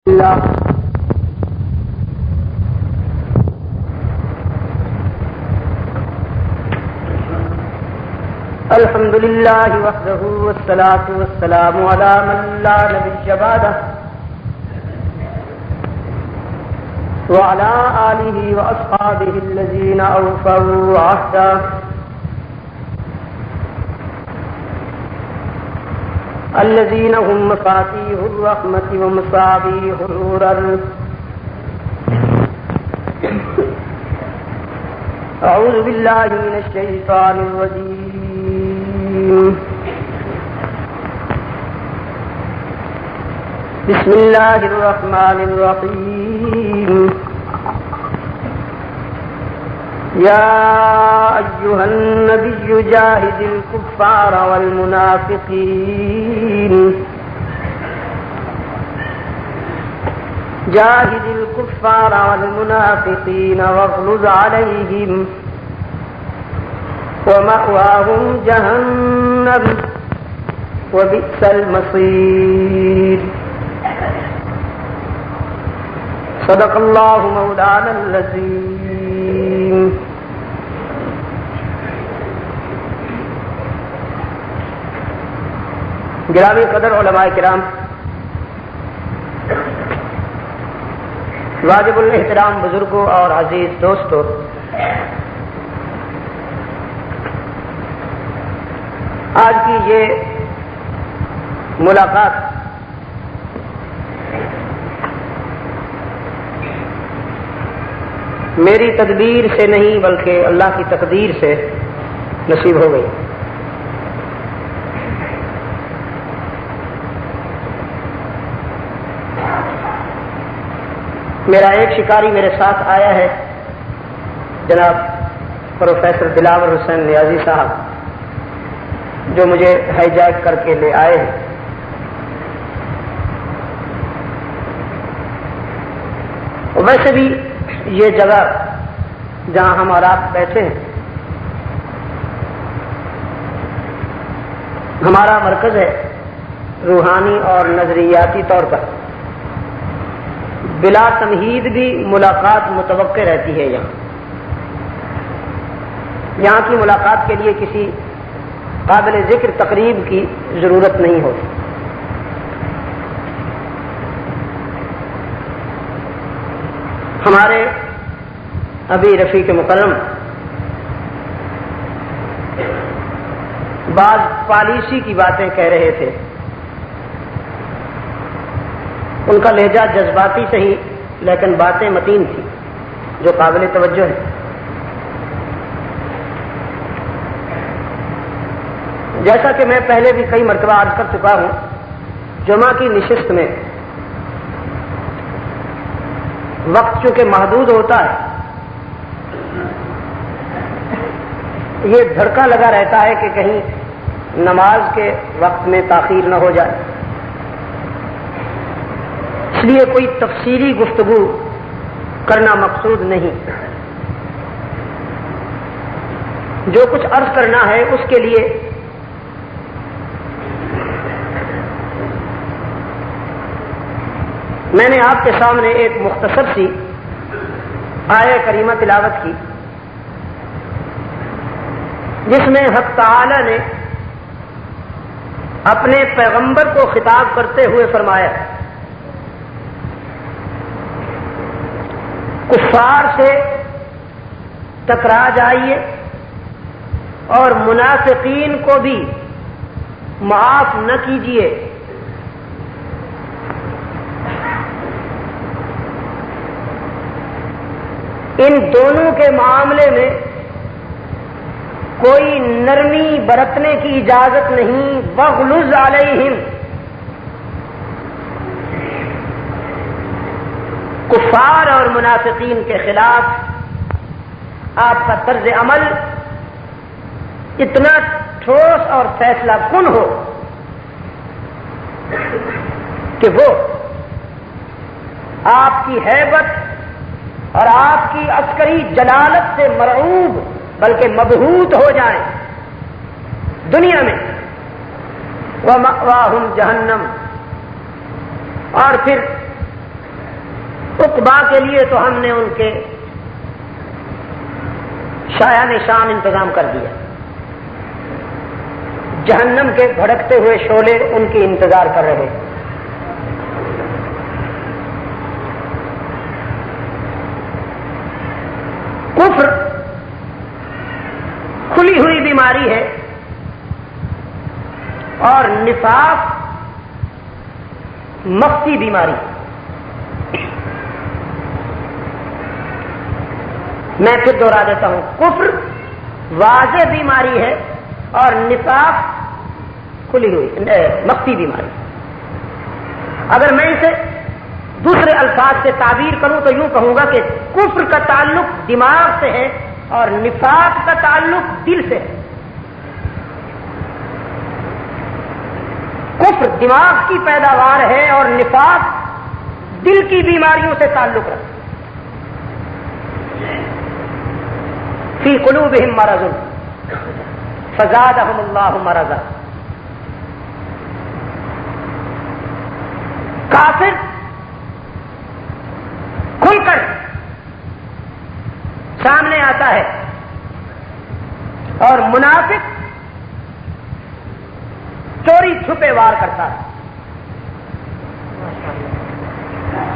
الحمد لله وحده والصلاة والسلام على من لا نبي بعده وعلى آله وأصحابه الذين أوفوا عهدا الذين هم مفاتيح الرحمة ومصابيح الغرر. أعوذ بالله من الشيطان الرجيم. بسم الله الرحمن الرحيم. يا أيها النبي جاهد الكفار والمنافقين واغلظ عليهم ومأواهم جهنم وبئس المصير. صدق الله مولانا العظيم. گرامی قدر علماء کرام، واجب الاحترام بزرگوں اور عزیز دوستوں، آج کی یہ ملاقات میری تدبیر سے نہیں بلکہ اللہ کی تقدیر سے نصیب ہو گئی. میرا ایک شکاری میرے ساتھ آیا ہے، جناب پروفیسر دلاور حسین نیازی صاحب، جو مجھے ہائی جیک کر کے لے آئے ہیں. ویسے بھی یہ جگہ جہاں ہم اور آپ بیٹھے ہیں ہمارا مرکز ہے، روحانی اور نظریاتی طور پر بلا تمہید بھی ملاقات متوقع رہتی ہے. یہاں کی ملاقات کے لیے کسی قابل ذکر تقریب کی ضرورت نہیں ہوتی. ہمارے ابھی رفیق مکرم بعض پالیسی کی باتیں کہہ رہے تھے. ان کا لہجہ جذباتی صحیح لیکن باتیں متین تھی جو قابل توجہ ہے. جیسا کہ میں پہلے بھی کئی مرتبہ عرض کر چکا ہوں، جمعہ کی نشست میں وقت چونکہ محدود ہوتا ہے، یہ دھڑکا لگا رہتا ہے کہ کہیں نماز کے وقت میں تاخیر نہ ہو جائے. اس لیے کوئی تفصیلی گفتگو کرنا مقصود نہیں. جو کچھ عرض کرنا ہے اس کے لیے میں نے آپ کے سامنے ایک مختصر سی آیہ کریمہ تلاوت کی، جس میں حق تعالی نے اپنے پیغمبر کو خطاب کرتے ہوئے فرمایا، کفار سے ٹکرا جائیے اور منافقین کو بھی معاف نہ کیجیے. ان دونوں کے معاملے میں کوئی نرمی برتنے کی اجازت نہیں. وَغْلُظْ عَلَيْهِمْ، کفار اور منافقین کے خلاف آپ کا طرز عمل اتنا ٹھوس اور فیصلہ کن ہو کہ وہ آپ کی ہیبت اور آپ کی عسکری جلالت سے مرعوب بلکہ مبہوت ہو جائیں دنیا میں. وَمَأْوَاهُمْ جَهَنَّمْ، اور پھر عقبا کے لیے تو ہم نے ان کے شایان شان انتظام کر دیا. جہنم کے بھڑکتے ہوئے شعلے ان کی انتظار کر رہے. کفر کھلی ہوئی بیماری ہے اور نفاق مخفی بیماری. میں پھر دوہرا دیتا ہوں, کفر واضح بیماری ہے اور نفاق کھلی ہوئی مخفی بیماری. اگر میں اسے دوسرے الفاظ سے تعبیر کروں تو یوں کہوں گا کہ کفر کا تعلق دماغ سے ہے اور نفاق کا تعلق دل سے ہے. کفر دماغ کی پیداوار ہے اور نفاق دل کی بیماریوں سے تعلق رکھتا ہے. فی قلوبہم مرض فزادہم اللہ مرضا. کافر کھل کر سامنے آتا ہے اور منافق چوری چھپے وار کرتا ہے.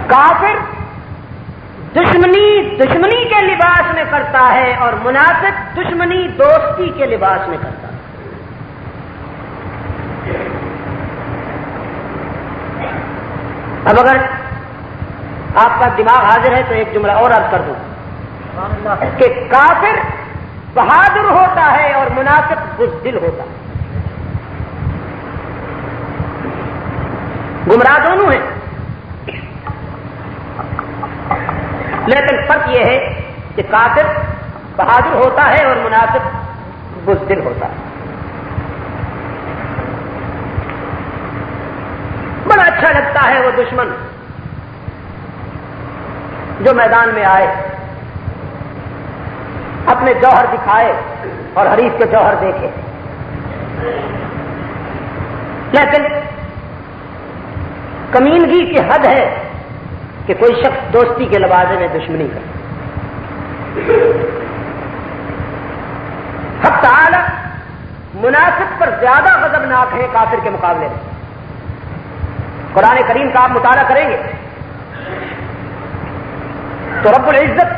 کافر دشمنی کے لباس میں کرتا ہے اور منافق دشمنی دوستی کے لباس میں کرتا ہے. اب اگر آپ کا دماغ حاضر ہے تو ایک جملہ اور عرض کر دوں کہ کافر بہادر ہوتا ہے اور منافق بزدل ہوتا ہے. گمراہ دونوں ہیں, لیکن فرق یہ ہے کہ کافر بہادر ہوتا ہے اور منافق بزدل ہوتا ہے. بڑا اچھا لگتا ہے وہ دشمن جو میدان میں آئے, اپنے جوہر دکھائے اور حریف کے جوہر دیکھے. لیکن کمینگی کی حد ہے کہ کوئی شخص دوستی کے لبازے میں دشمنی کرے. حق تعالی منافق پر زیادہ غضبناک ہے کافر کے مقابلے میں. قرآن کریم کا آپ مطالعہ کریں گے تو رب العزت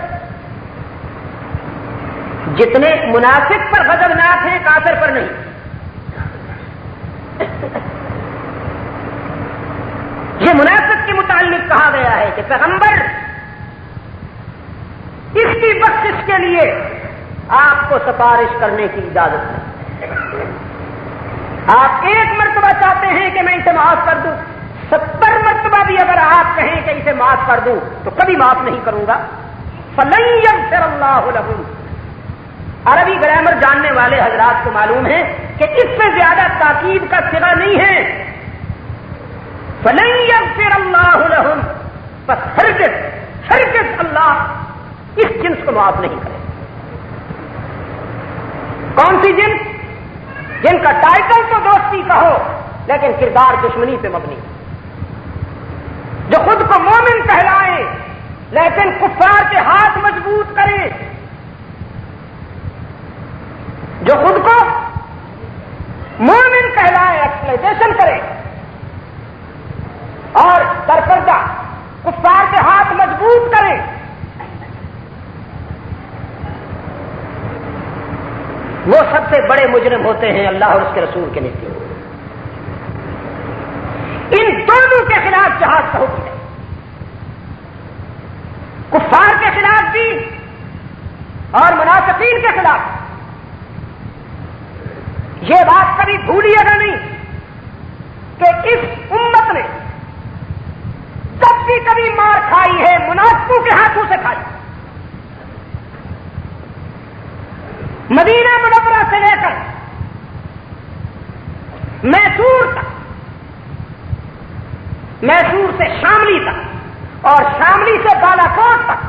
جتنے منافق پر غضبناک ہیں کافر پر نہیں. یہ منافق کے متعلق کہا گیا ہے کہ پیغمبر اس کی بخشش کے لیے آپ کو سفارش کرنے کی اجازت ہے. آپ ایک مرتبہ چاہتے ہیں کہ میں اسے معاف کر دوں, 70 مرتبہ بھی اگر آپ کہیں کہ اسے معاف کر دوں تو کبھی معاف نہیں کروں گا. فَلَن يَغْفِرَ اللَّهُ لَهُمْ. عربی گرامر جاننے والے حضرات کو معلوم ہے کہ اس سے زیادہ تاکید کا صیغہ نہیں ہے. فَلَن يَغْفِرَ اللَّهُ لَهُمْ. بس ہرگز اللہ اس جنس کو معاف نہیں کرے. کون سی جنس؟ جن کا ٹائٹل تو دوستی کا ہو لیکن کردار دشمنی پہ مبنی, جو خود کو مومن کہلائیں لیکن کفار کے ہاتھ مضبوط کریں, جو خود کو مومن کہلائیں ایکسپلائٹیشن کرے اور سرکردہ کفار کے ہاتھ مضبوط کریں. وہ سب سے بڑے مجرم ہوتے ہیں اللہ اور اس کے رسول کے نزدیک. ان دونوں کے خلاف جہاد کا حکم ہے, کفار کے خلاف بھی اور منافقین کے خلاف. یہ بات کبھی بھولیے گا نہیں کہ اس امت نے جب بھی کبھی مار کھائی ہے منافقوں کے ہاتھوں سے کھائی. مدینہ منورہ سے لے کر میسور تک, میسور سے شاملی تک اور شاملی سے بالاکوٹ تک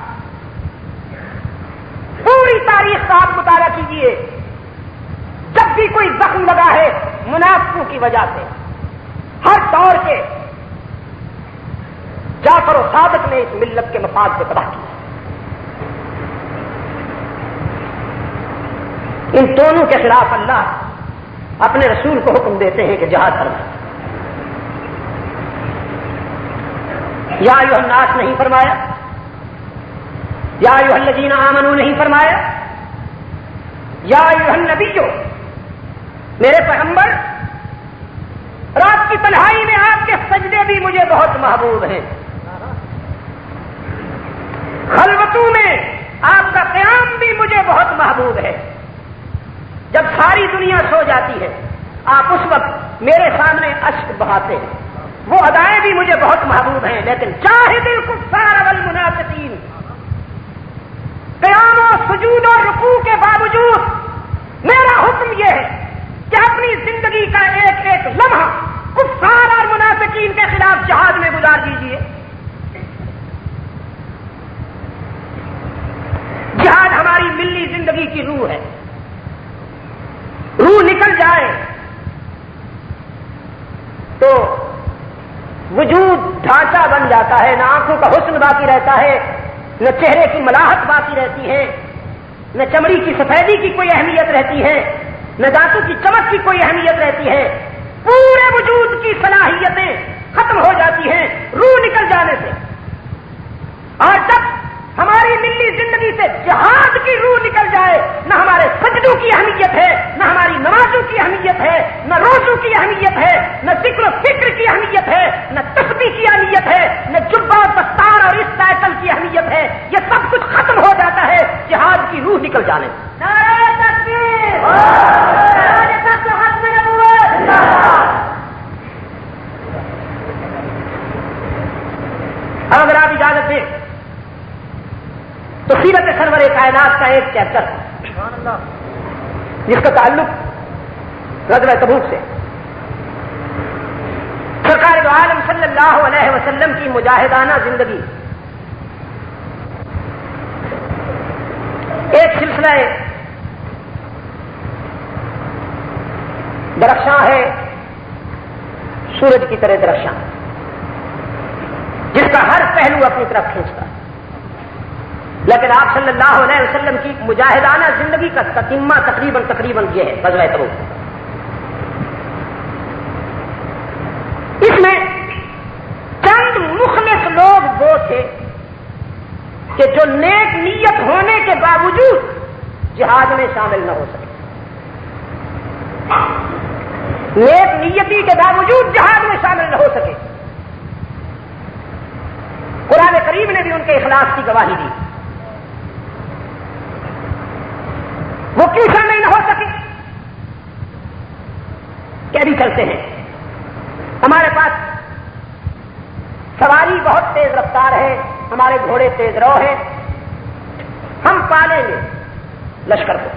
پوری تاریخ کا آپ مطالعہ کیجیے. جب بھی کوئی زخم لگا ہے منافقوں کی وجہ سے, ہر دور کے جعفر و صادق نے اس ملت کے مفاد کو تباہ کیا. ان دونوں کے خلاف اللہ اپنے رسول کو حکم دیتے ہیں کہ جہاد کرو. یا ایھا الناس نہیں فرمایا, یا ایھا الذین آمنوا نہیں فرمایا, یا ایھا النبی, میرے پیغمبر رات کی تنہائی میں آپ کے سجدے بھی مجھے بہت محبوب ہیں, خلوتوں میں آپ کا قیام بھی مجھے بہت محبوب ہے. جب ساری دنیا سو جاتی ہے آپ اس وقت میرے سامنے اشک بہاتے ہیں, وہ ادائیں بھی مجھے بہت محبوب ہیں. لیکن جاہد الکفار والمنافقین, قیام و سجود اور رکوع کے باوجود میرا حکم یہ ہے کہ اپنی زندگی کا ایک ایک لمحہ کفار اور منافقین کے خلاف جہاد میں گزار دیجیے. جہاد ہماری ملی زندگی کی روح ہے. روح نکل جائے تو وجود ڈھانچہ بن جاتا ہے, نہ آنکھوں کا حسن باقی رہتا ہے, نہ چہرے کی ملاحت باقی رہتی ہے, نہ چمڑی کی سفیدی کی کوئی اہمیت رہتی ہے, نہ دانتوں کی چمک کی کوئی اہمیت رہتی ہے. پورے وجود کی صلاحیتیں ختم ہو جاتی ہیں روح نکل جانے سے. اور جب ہماری ملی زندگی سے جہاد کی روح نکل جائے, نہ ہمارے سجدوں کی اہمیت ہے, نہ ہماری نمازوں کی اہمیت ہے, نہ روزوں کی اہمیت ہے, نہ ذکر و فکر کی اہمیت ہے, نہ تسبیح کی اہمیت ہے, نہ جبہ و دستار اور اس سائیکل کی اہمیت ہے. یہ سب کچھ ختم ہو جاتا ہے جہاد کی روح نکل جانے سے. نعرہ تکبیر, نعرہ ختم نبوت. اب اگر آپ اجازت دیں تو سیرت سرور کائنات کا ایک چیپٹر جس کا تعلق غزوہ تبوک سے, سرکار دو عالم صلی اللہ علیہ وسلم کی مجاہدانہ زندگی ایک سلسلہ درخشاں ہے, سورج کی طرح درخشاں, جس کا ہر پہلو اپنی طرف کھینچتا ہے. لیکن آپ صلی اللہ علیہ وسلم کی مجاہدانہ زندگی کا تتمہ تقریباً یہ ہے غزوہ تبوک. اس میں چند مخلص لوگ وہ تھے کہ جو نیک نیت ہونے کے باوجود جہاد میں شامل نہ ہو سکے. نیک نیتی کے باوجود جہاد میں شامل نہ ہو سکے. قرآن کریم نے بھی ان کے اخلاص کی گواہی دی. وہ کیوں شامل نہ ہو سکے؟ کیا بھی کرتے ہیں, ہمارے پاس سواری بہت تیز رفتار ہے, ہمارے گھوڑے تیز رو ہیں, ہم پالیں گے لشکر کو.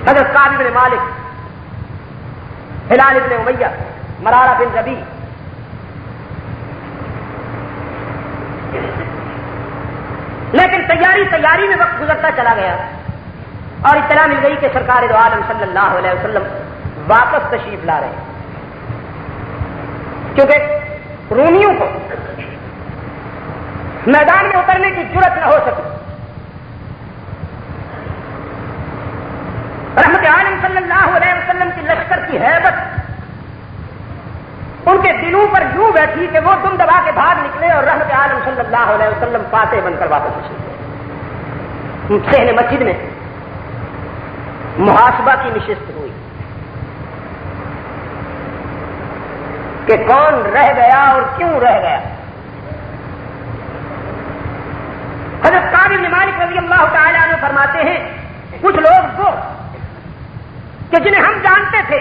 حضرت کعب بن مالک, ہلال بن امیہ, مرارہ بن ربیع, لیکن تیاری میں وقت گزرتا چلا گیا اور اطلاع مل گئی کہ سرکار دو عالم صلی اللہ علیہ وسلم واپس تشریف لا رہے ہیں, کیونکہ رومیوں کو میدان میں اترنے کی جرأت نہ ہو سکی. رحمت عالم صلی اللہ علیہ وسلم کی لشکر کی ہیبت ان کے دلوں پر یوں بیٹھی کہ وہ دم دبا کے بھاگ نکلے اور رحمت عالم صلی اللہ علیہ وسلم فاتح بن کر واپس نکلے. صحن مسجد میں محاسبہ کی نشست ہوئی کہ کون رہ گیا اور کیوں رہ گیا. حضرت کعب بن مالک رضی اللہ تعالی عنہ فرماتے ہیں کچھ لوگ وہ کہ جنہیں ہم جانتے تھے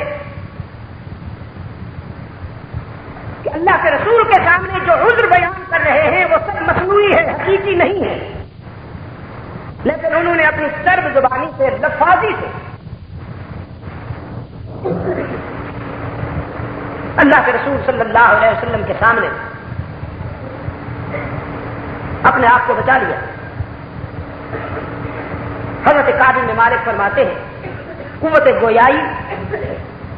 کہ اللہ کے رسول کے سامنے جو عذر بیان کر رہے ہیں وہ سب مصنوعی ہے, حقیقی نہیں ہے, لیکن انہوں نے اپنی سرد زبانی سے, لفاظی سے اللہ کے رسول صلی اللہ علیہ وسلم کے سامنے اپنے آپ کو بچا لیا. حضرت کعب بن مالک فرماتے ہیں قوت گویائی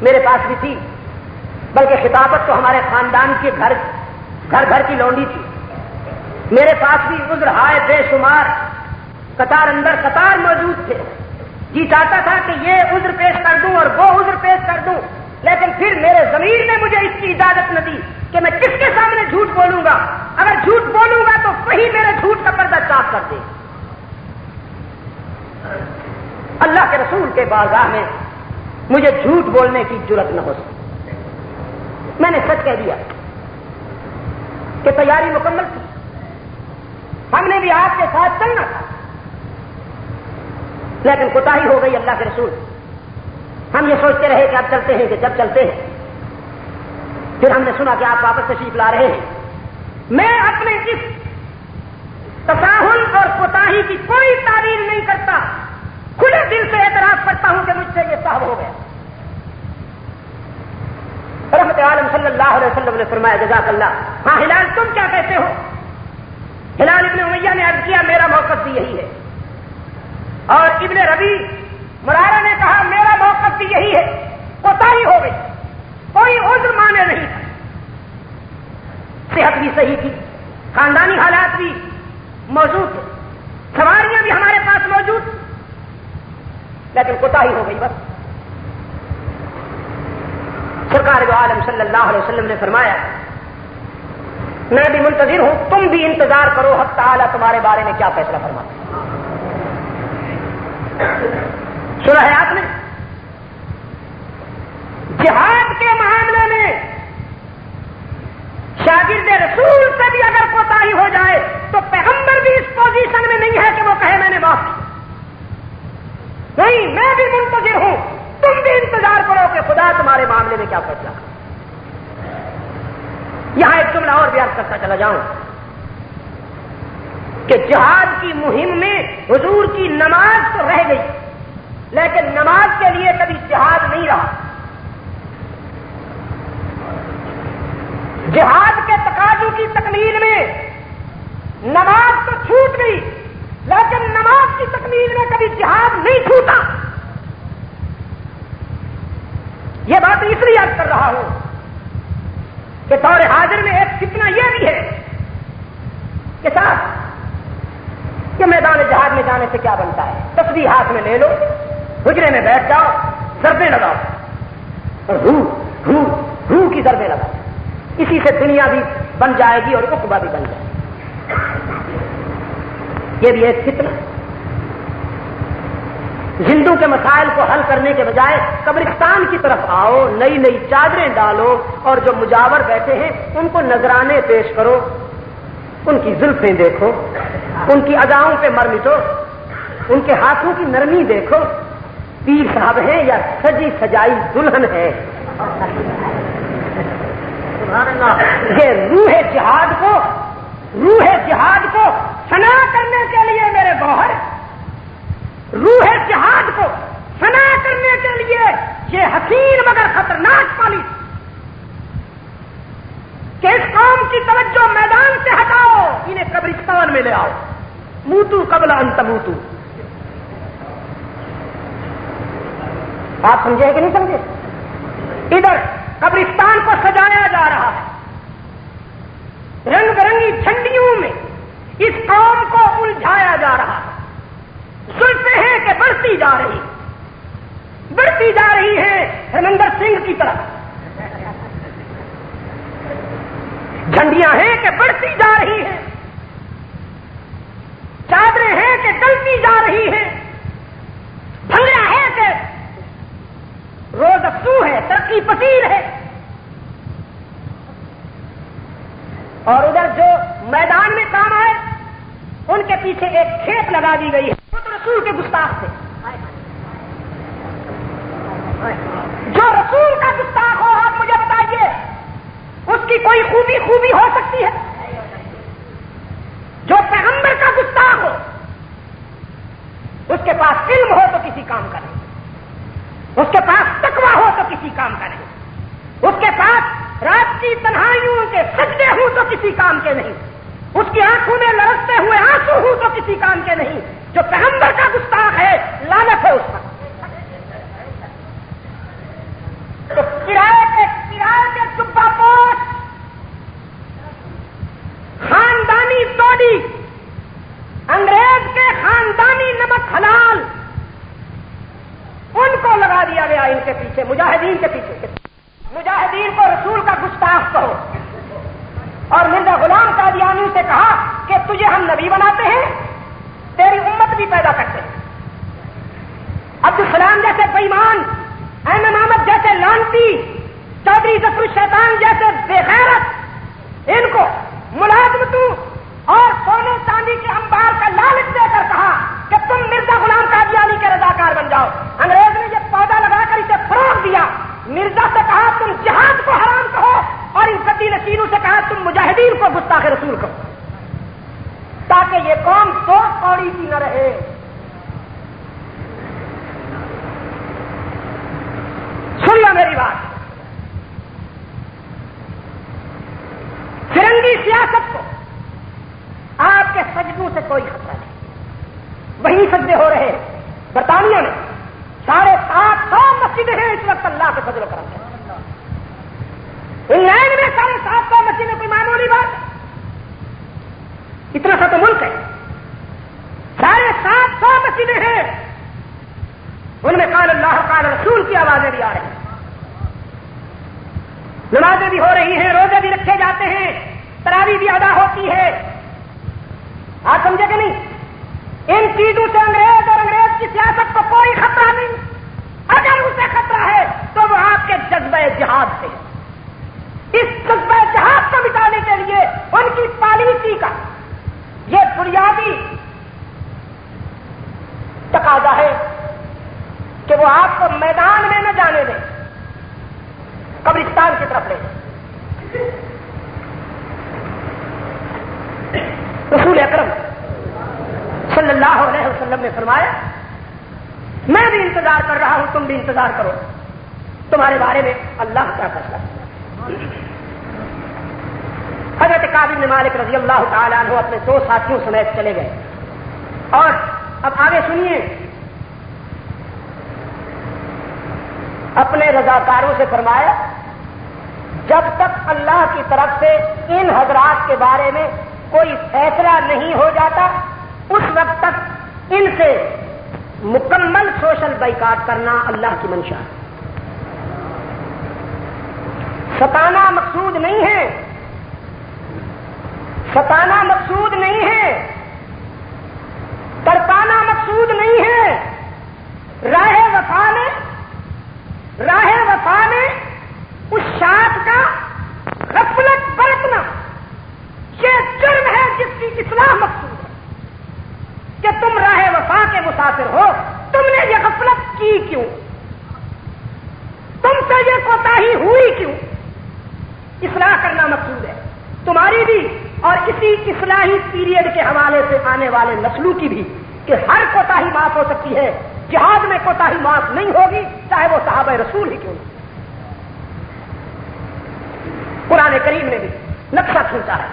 میرے پاس بھی تھی, بلکہ خطابت تو ہمارے خاندان کے گھر کی لونڈی تھی, میرے پاس بھی عذر ہائے بے شمار، قطار اندر قطار موجود تھے، جی چاہتا تھا کہ یہ عذر پیش کر دوں اور وہ عذر پیش کر دوں، لیکن پھر میرے ضمیر نے مجھے اس کی اجازت نہ دی کہ میں کس کے سامنے جھوٹ بولوں گا، اگر جھوٹ بولوں گا تو وہی میرے جھوٹ کا پردہ چاک کر دے۔ اللہ کے رسول کے بارگاہ میں مجھے جھوٹ بولنے کی جرأت نہ ہو سکی، میں نے سچ کہہ دیا کہ تیاری مکمل تھی، ہم نے بھی آپ کے ساتھ چلنا تھا، لیکن کوتاہی ہو گئی۔ اللہ کے رسول، ہم یہ سوچتے رہے کہ اب چلتے ہیں، کہ جب چلتے ہیں، پھر ہم نے سنا کہ آپ واپس تشریف لا رہے ہیں۔ میں اپنے اس تساہل اور کوتاہی کی کوئی تعبیر نہیں کرتا، کھلے دل سے اعتراف کرتا ہوں کہ مجھ سے یہ صاحب ہو گیا۔ رحمت عالم صلی اللہ علیہ وسلم نے فرمایا جزاک اللہ۔ ہاں ہلال تم کیا کہتے ہو؟ ہلال ابن امیہ نے عرض کیا میرا موقف بھی یہی ہے، اور ابن ربی مرارہ نے کہا میرا موقف بھی یہی ہے۔ کوتاہی ہو گئی، کوئی عذر مانے نہیں تھا، صحت بھی صحیح تھی، خاندانی حالات بھی موجود تھے، سواریاں بھی ہمارے پاس موجود، لیکن کوتاہی ہو گئی بس۔ سرکار دو عالم صلی اللہ علیہ وسلم نے فرمایا میں بھی منتظر ہوں، تم بھی انتظار کرو حق تعالی تمہارے بارے میں کیا فیصلہ فرماتا۔ سنا ہے آپ نے جہاد کے معاملے میں شاگرد رسول سے بھی اگر کوتاہی ہو جائے تو پیغمبر بھی اس پوزیشن میں نہیں ہے کہ وہ کہے میں نے معاف کیا، نہیں، میں بھی منتظر ہوں، تم بھی انتظار کرو کہ خدا تمہارے معاملے میں کیا فیصلہ۔ یہاں ایک جملہ اور بیان کرتا چلا جاؤں کہ جہاد کی مہم میں حضور کی نماز تو رہ گئی، لیکن نماز کے لیے کبھی جہاد نہیں رہا۔ جہاد کے تقاضوں کی تکمیل میں نماز تو چھوٹ گئی، لیکن نماز کی تکمیل میں کبھی جہاد نہیں چھوٹا۔ یہ بات اس لیے عرض کر رہا ہوں کہ دور حاضر میں ایک فتنہ یہ بھی ہے کہ صاحب یہ میدان جہاد میں جانے سے کیا بنتا ہے، تسبیح ہاتھ میں لے لو، حجرے میں بیٹھ جاؤ، ضربیں لگاؤ، اور روح کی ضربیں لگاؤ، اسی سے دنیا بھی بن جائے گی اور عقبہ بھی بن جائے گی۔ یہ بھی ایک فتنہ۔ زندوں کے مسائل کو حل کرنے کے بجائے قبرستان کی طرف آؤ، نئی نئی چادریں ڈالو، اور جو مجاور بیٹھے ہیں ان کو نذرانے پیش کرو، ان کی زلفیں دیکھو، ان کی اداؤں پہ مر مٹو، ان کے ہاتھوں کی نرمی دیکھو، پیر صاحب ہیں یا سجی سجائی دلہن ہے۔ یہ روح جہاد کو فنا کرنے کے لیے میرے گوہر، روح جہاد کو فنا کرنے کے لیے یہ حسین مگر خطرناک پالیسی کہ اس قوم کی توجہ میدان سے ہٹاؤ، انہیں قبرستان میں لے آؤ، موتو قبل ان تموتو۔ آپ سمجھے کہ نہیں سمجھے؟ ادھر قبرستان کو سجایا جا رہا ہے، رنگ برنگی جھنڈیوں میں اس قوم کو الجھایا جا رہا ہے، سنتے ہیں کہ بڑھتی جا رہی ہے ہرمندر سنگھ کی طرح، جھنڈیاں ہیں کہ بڑھتی جا رہی ہیں، چادریں ہیں کہ گلتی جا رہی ہیں، بھنگڑا ہے کہ روز افزو ہے، ترقی پذیر ہے، اور ادھر جو میدان میں کام آئے ان کے پیچھے ایک کھیپ لگا دی گئی ہے، وہ تو رسول کے گستاخ تھے۔ جو رسول کا گستاخ ہو آپ مجھے بتائیے اس کی کوئی خوبی ہو سکتی ہے؟ جو پیغمبر کا گستاخ ہو اس کے پاس علم ہو تو کسی کام کا نہیں، اس کے پاس تقویٰ ہو تو کسی کام کا نہیں، اس کے پاس رات کی تنہائیوں کے سجدے ہوں تو کسی کام کے نہیں، اس کی آنکھوں میں لرزتے ہوئے آنسو ہوں تو کسی کام کے نہیں۔ جو پیغمبر کا گستاخ ہے لعنت ہے اس پر۔ تو کرائے کے چپا پوش خاندانی توڑی یہ قوم دو کوڑی کی نہ رہے. سنو میری بات. فرنگی سیاست کو آپ کے سجدوں سے کوئی خطرہ نہیں. وہی سجدے ہو رہے ہیں. برطانیہ میں 750 مسجدیں ہیں اس وقت اللہ کے فضل و کرم سے. انگلینڈ میں 750 مسجدیں کوئی معمولی بات ہے؟ اتنا سا تو ملک ہے. 750 مسجدیں ہیں. ان میں قال اللہ قال رسول کی آوازیں بھی آ رہی ہیں. نمازیں بھی ہو رہی ہیں, روزے بھی رکھے جاتے ہیں, تراویح بھی ادا ہوتی ہے. آپ سمجھے کہ نہیں؟ ان چیزوں سے انگریز اور انگریز کی سیاست کو کوئی خطرہ نہیں. اگر اسے خطرہ ہے تو وہ آپ کے جذبہ جہاد سے. اس جذبہ جہاد کو مٹانے کے لیے ان کی پالیسی کا یہ بنیادی تقاضا ہے کہ وہ آپ کو میدان میں نہ جانے دیں, قبرستان کی طرف لے جائیں. رسول اکرم صلی اللہ علیہ وسلم نے فرمایا میں بھی انتظار کر رہا ہوں, تم بھی انتظار کرو, تمہارے بارے میں اللہ کا فیصلہ. حضرت کعب بن مالک رضی اللہ تعالیٰ عنہ اپنے 2 ساتھیوں سمیت چلے گئے. اور اب آگے سنیے, اپنے رضاکاروں سے فرمایا جب تک اللہ کی طرف سے ان حضرات کے بارے میں کوئی فیصلہ نہیں ہو جاتا اس وقت تک ان سے مکمل سوشل بائیکاٹ کرنا اللہ کی منشا ہے. ستانا مقصود نہیں ہے, ستانا مقصود نہیں ہے, تڑپانا مقصود نہیں ہے. راہ وفا میں اس شاخ کا غفلت برتنا یہ جرم ہے جس کی اصلاح مقصود ہے. کہ تم راہ وفا کے مسافر ہو, تم نے یہ غفلت کی کیوں, تم سے یہ کوتاہی ہوئی کیوں. اصلاح کرنا مقصود ہے تمہاری بھی اور اسی اصلاحی پیریڈ کے حوالے سے آنے والے نسلوں کی بھی, کہ ہر کوتاہی معاف ہو سکتی ہے. جہاد میں کوتاہی معاف نہیں ہوگی چاہے وہ صحابہ رسول ہی کیوں نہیں. قرآن کریم نے بھی نقشہ کھینچا ہے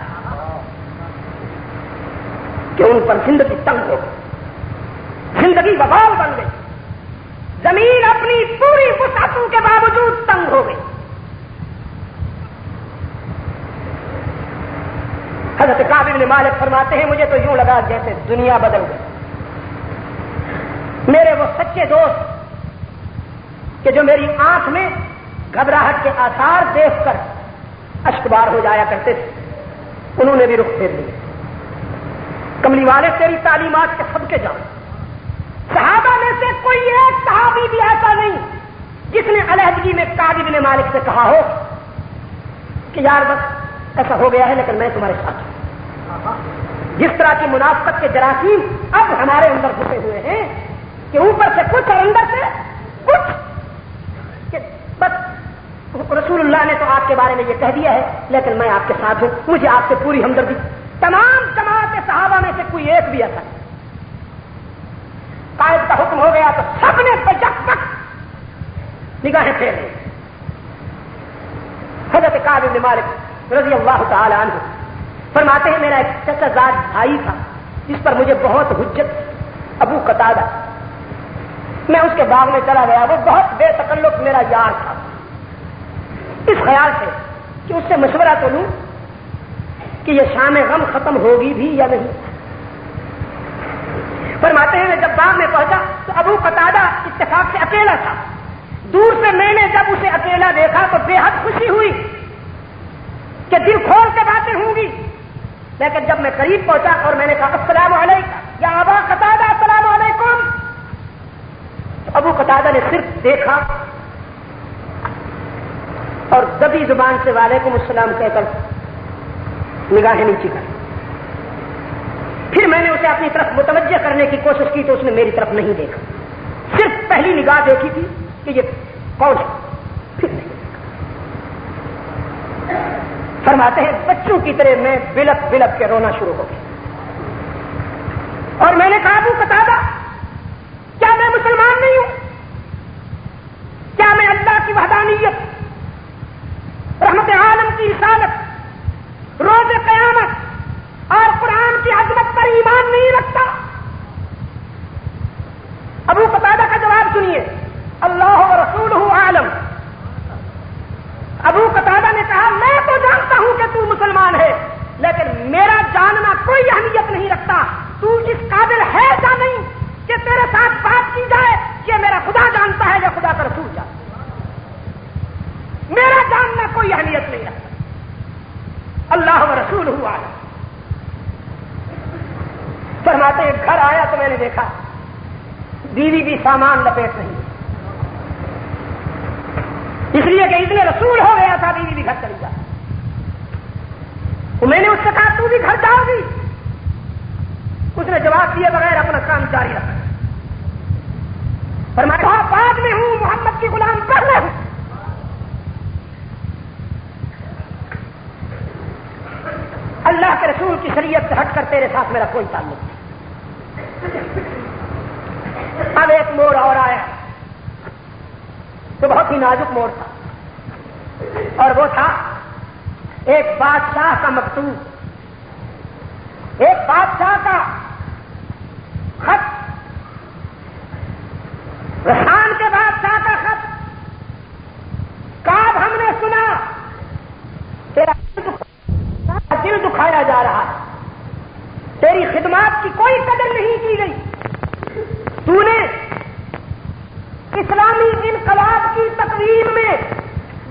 کہ ان پر زندگی تنگ ہو گئی, زندگی وبال بن گئی, زمین اپنی پوری وسعتوں کے باوجود تنگ ہو گئی. حضرت کعب بن مالک فرماتے ہیں مجھے تو یوں لگا جیسے دنیا بدل گئی. میرے وہ سچے دوست کہ جو میری آنکھ میں گھبراہٹ کے آثار دیکھ کر اشکبار ہو جایا کرتے تھے, انہوں نے بھی رخ پھیر لیا. کملی والے تیری تعلیمات کے سب کے جان. صحابہ میں سے کوئی ایک صحابی بھی ایسا نہیں جس نے علیحدگی میں کعب بن مالک سے کہا ہو کہ یار بس ایسا ہو گیا ہے لیکن میں تمہارے ساتھ ہوں. جس طرح کی منافقت کے جراثیم اب ہمارے اندر گھسے ہوئے ہیں کہ اوپر سے کچھ اور اندر سے کچھ, کہ بس رسول اللہ نے تو آپ کے بارے میں یہ کہہ دیا ہے لیکن میں آپ کے ساتھ ہوں, مجھے آپ سے پوری ہمدردی. تمام جماعت صحابہ میں سے کوئی ایک بھی ایسا نہیں. قائد کا حکم ہو گیا تو سب نے بیک نگاہیں پھیر لی. حضرت کعب بن مالک رضی اللہ تعالی عنہ فرماتے ہیں میرا ایک چچا زاد بھائی تھا جس پر مجھے بہت حجت, ابو قتادہ. میں اس کے باغ میں چلا گیا, وہ بہت بے تکلف میرا یار تھا, اس خیال سے کہ اس سے مشورہ تو لوں کہ یہ شام غم ختم ہوگی بھی یا نہیں. فرماتے ہیں میں جب باغ میں پہنچا تو ابو قتادہ اتفاق سے اکیلا تھا. دور سے میں نے جب اسے اکیلا دیکھا تو بے حد خوشی ہوئی کہ دل کھول کے باتیں ہوں گی. لیکن جب میں قریب پہنچا اور میں نے کہا السلام علیکم یا ابا قتادہ, السلام علیکم, تو ابو قتادہ نے صرف دیکھا اور دبی زبان سے وعلیکم السلام کہہ کر نگاہیں نیچی کر. پھر میں نے اسے اپنی طرف متوجہ کرنے کی کوشش کی تو اس نے میری طرف نہیں دیکھا, صرف پہلی نگاہ دیکھی تھی کہ یہ کون ہے, پھر نہیں دیکھا. فرماتے ہیں بچوں کی طرح میں بلک بلک کے رونا شروع ہو گیا. اور میں نے کہا ابو قتادہ کیا میں مسلمان نہیں ہوں؟ کیا میں اللہ کی وحدانیت، رحمت عالم کی رسالت، روز قیامت اور قرآن کی عظمت پر ایمان نہیں رکھتا؟ ابو قتادہ کا جواب سنیے، اللہ و رسولہ عالم۔ ابو قتادہ نے کہا میں تو جانتا ہوں کہ تو مسلمان ہے، لیکن میرا جاننا کوئی اہمیت نہیں رکھتا، تو اس قابل ہے یا نہیں کہ تیرے ساتھ بات کی جائے کہ میرا خدا جانتا ہے یا خدا کا رسول جانتا ہے؟ میرا جاننا کوئی اہمیت نہیں رکھتا، اللہ و رسولہ عالم۔ فرماتے ہیں گھر آیا تو میں نے دیکھا بیوی بھی سامان لپیٹ رہی، اس لیے کہ اتنے رسول ہو گیا تھا، بیوی بھی گھر چلی جا۔ میں نے اس سے کہا تو بھی گھر جاؤ گی؟ اس نے جواب دیے بغیر اپنا کام جاری رکھا۔ فرمایا بعد میں ہوں، محمد کی غلام پہلے ہوں۔ اللہ کے رسول کی شریعت سے ہٹ کر تیرے ساتھ میرا کوئی تعلق نہیں۔ اب ایک موڑ اور آیا تو بہت ہی نازک موڑ تھا، اور وہ تھا ایک بادشاہ کا مکتوب، ایک بادشاہ کا خط، رسان کے بادشاہ کا خط۔ کاب ہم نے سنا تیرا دل دکھایا جا رہا ہے، تیری خدمات کی کوئی قدر نہیں کی گئی، تو نے اسلامی انقلاب کی تقویم میں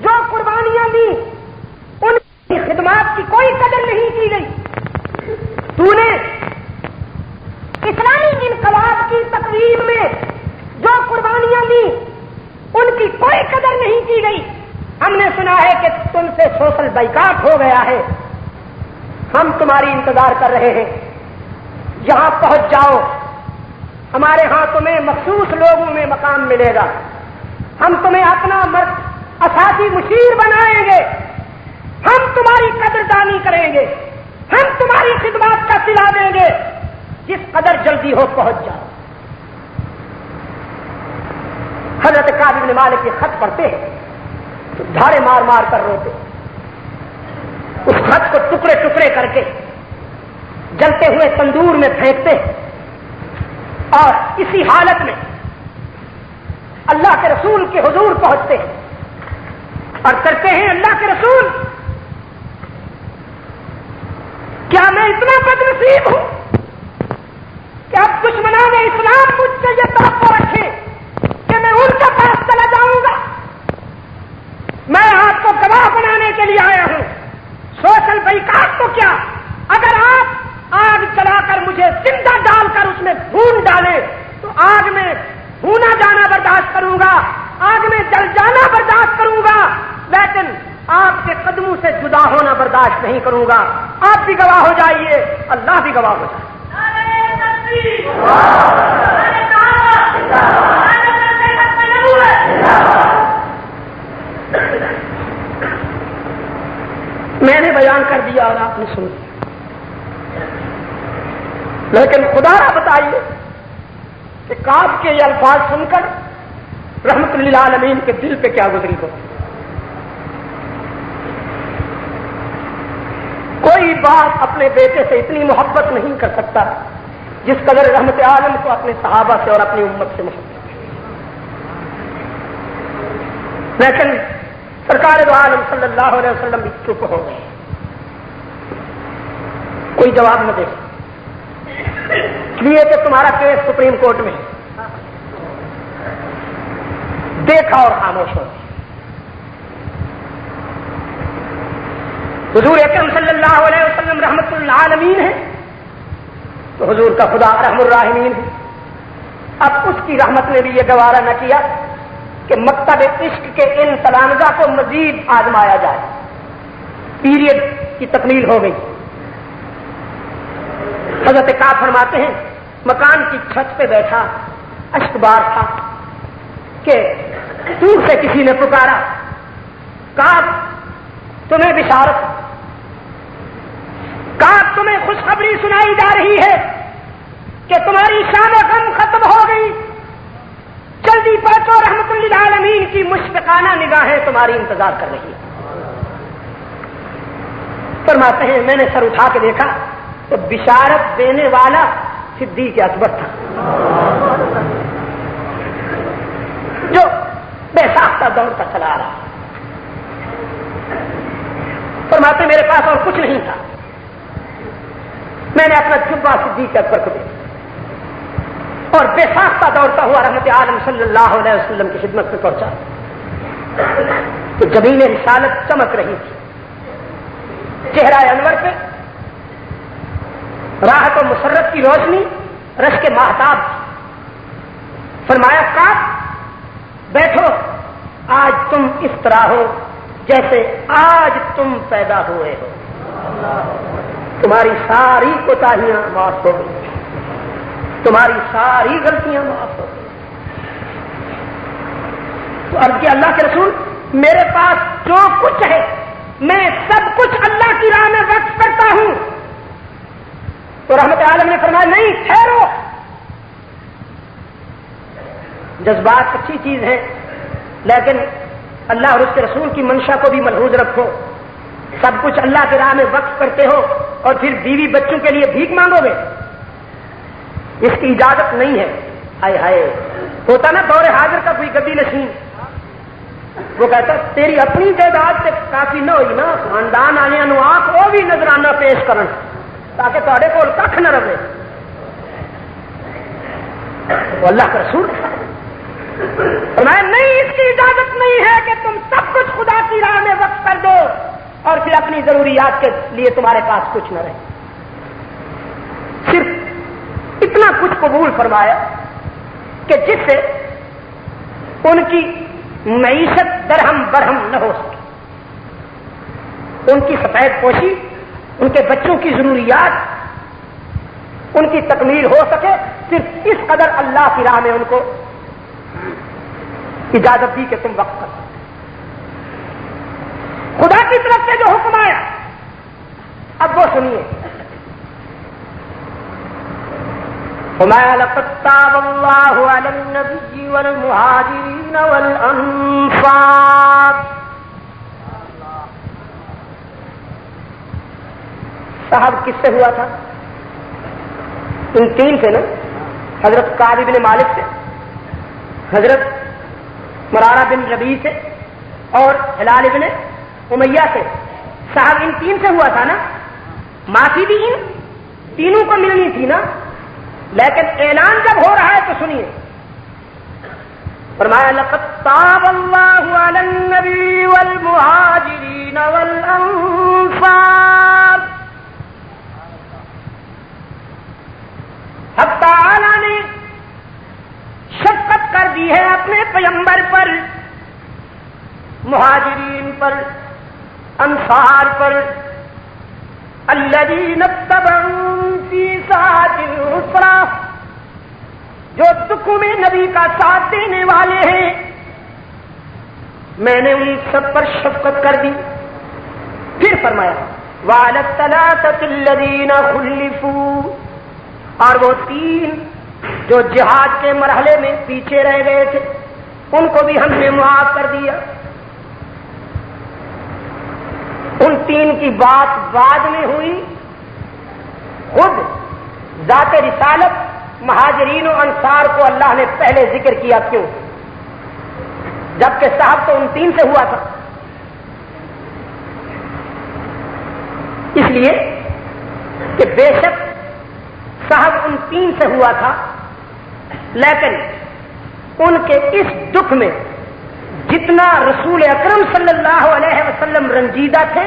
جو قربانیاں دی ان کی خدمات کی کوئی قدر نہیں کی گئی، تو نے اسلامی انقلاب کی تقویم میں جو قربانیاں دی ان کی کوئی قدر نہیں کی گئی۔ ہم نے سنا ہے کہ تم سے سوشل بائیکاٹ ہو گیا ہے، ہم تمہاری انتظار کر رہے ہیں، جہاں پہنچ جاؤ ہمارے ہاں تمہیں مخصوص لوگوں میں مقام ملے گا، ہم تمہیں اپنا اساسی مشیر بنائیں گے، ہم تمہاری قدردانی کریں گے، ہم تمہاری خدمات کا صلہ دیں گے، جس قدر جلدی ہو پہنچ جاؤ۔ حضرت کعب بن مالک کے خط پڑھتے ہیں تو دھاڑے مار مار کر روتے، اس خط کو ٹکڑے ٹکڑے کر کے جلتے ہوئے تندور میں پھینکتے، اور اسی حالت میں اللہ کے رسول کے حضور پہنچتے ہیں اور کرتے ہیں اللہ کے رسول کیا میں اتنا بد نصیب ہوں کہ اب دشمنان اسلام مجھ سے یہ توقع رکھے کہ میں ان کے پاس چلا جاؤں گا؟ میں آپ کو گواہ بنانے کے لیے آیا ہوں، سوشل بائیکاٹ تو کیا، اگر آپ آگ چلا کر مجھے زندہ ڈال کر اس میں بھون ڈالے تو آگ میں بھونا جانا برداشت کروں گا، آگ میں جل جانا برداشت کروں گا، لیکن آپ کے قدموں سے جدا ہونا برداشت نہیں کروں گا۔ آپ بھی گواہ ہو جائیے، اللہ بھی گواہ ہو جائے۔ میں نے بیان کر دیا اور آپ نے سن، لیکن خدا را بتائیے کہ کعب کے یہ الفاظ سن کر رحمت للعالمین کے دل پہ کیا گزری ہو۔ کوئی باپ اپنے بیٹے سے اتنی محبت نہیں کر سکتا جس قدر رحمت عالم کو اپنے صحابہ سے اور اپنی امت سے محبت، لیکن سرکار دو عالم صلی اللہ علیہ وسلم بھی چپ ہو گئے، کوئی جواب نہ دے، اس لیے کہ تمہارا کیس سپریم کورٹ میں دیکھا اور خاموش ہو گئے۔ حضور اکرم صلی اللہ علیہ وسلم رحمت للعالمین ہے تو حضور کا خدا رحم الراحمین ہے۔ اب اس کی رحمت نے بھی یہ گوارا نہ کیا کہ مکتب عشق کے ان تلامذہ کو مزید آزمایا جائے، پیریڈ کی تکمیل ہو گئی۔ حضرت کعب فرماتے ہیں مکان کی چھت پہ بیٹھا اشک بار تھا کہ دور سے کسی نے پکارا، کعب تمہیں بشارت، کعب تمہیں خوشخبری سنائی جا رہی ہے، کہ تمہاری شام غم ختم ہو گئی، جلدی پہنچو، رحمت للعالمین کی مشفقانہ نگاہیں تمہاری انتظار کر رہی ہیں۔ فرماتے ہیں میں نے سر اٹھا کے دیکھا تو بشارت دینے والا صدیق اکبر تھا، جو بے ساختہ دوڑتا چلا آ رہا۔ فرماتے میرے پاس اور کچھ نہیں تھا، میں نے اپنا جبہ صدیق اکبر کو دیا اور بے ساختہ دوڑتا ہوا رحمت عالم صلی اللہ علیہ وسلم کی خدمت میں پہنچا تو جبین رسالت چمک رہی تھی چہرہ انور پہ، راحت و مسرت کی روشنی رش کے ماہتاب تھی۔ فرمایا کعب بیٹھو، آج تم اس طرح ہو جیسے آج تم پیدا ہوئے ہو، تمہاری ساری کوتاہیاں معاف ہو گئی، تمہاری ساری غلطیاں معاف ہو گئی۔ تو عرض کیا اللہ کے رسول میرے پاس جو کچھ ہے میں سب کچھ اللہ کی راہ میں وقف کرتا ہوں۔ تو رحمت عالم نے فرمایا نہیں ٹھہرو، جذبات اچھی چیز ہے لیکن اللہ اور اس کے رسول کی منشا کو بھی ملحوظ رکھو۔ سب کچھ اللہ کی راہ میں وقف کرتے ہو اور پھر بیوی بچوں کے لیے بھیک مانگو گے، اس کی اجازت نہیں ہے۔ ہائے ہائے، ہوتا نا دور حاضر کا کوئی گدی نشین، وہ کہتا تیری اپنی جائیداد سے کافی نہ ہوئی نا، خاندان والے آنکھ وہ بھی نظرانہ پیش کرن تاکہ تھوڑے کول کھ نہ رہے۔ وہ اللہ کا رسول فرمایا نہیں، اس کی اجازت نہیں ہے کہ تم سب کچھ خدا کی راہ میں وقف کر دو اور پھر اپنی ضروریات کے لیے تمہارے پاس کچھ نہ رہے۔ صرف اتنا کچھ قبول فرمایا کہ جس سے ان کی معیشت درہم برہم نہ ہو سکے، ان کی سفید پوشی، ان کے بچوں کی ضروریات، ان کی تکمیل ہو سکے، صرف اس قدر اللہ کی راہ میں ان کو اجازت دی کہ تم وقف کرو۔ خدا کی طرف سے جو حکم آیا اب وہ سنیے، لقد تاب اللہ علی النبی والمہاجرین والانصار۔ صاحب کس سے ہوا تھا؟ ان تین سے نا، حضرت کعب بن مالک سے، حضرت مرارہ بن ربیع سے اور ہلال بن امیہ سے۔ صاحب ان تین سے ہوا تھا نا، معافی بھی ان تینوں کو ملنی تھی نا، لیکن اعلان جب ہو رہا ہے تو سنیے، فرمایا لقد تاب اللہ علی النبی والمہاجرین والانصار۔ حق تعالی نے شفقت کر دی ہے اپنے پیغمبر پر، مہاجرین پر، انصار پر، الذین اتبعوا فی ساعۃ العسرہ، جو دکھوں میں نبی کا ساتھ دینے والے ہیں، میں نے ان سب پر شفقت کر دی۔ پھر فرمایا وعلی الثلاثۃ الذین خلفوا، اور وہ تین جو جہاد کے مرحلے میں پیچھے رہ گئے تھے ان کو بھی ہم نے معاف کر دیا۔ ان تین کی بات بعد میں ہوئی، خود ذات رسالت مہاجرین و انصار کو اللہ نے پہلے ذکر کیا۔ کیوں؟ جبکہ صاحب تو ان تین سے ہوا تھا، اس لیے کہ بے شک صاحب ان تین سے ہوا تھا، لیکن ان کے اس دکھ میں جتنا رسول اکرم صلی اللہ علیہ وسلم رنجیدہ تھے،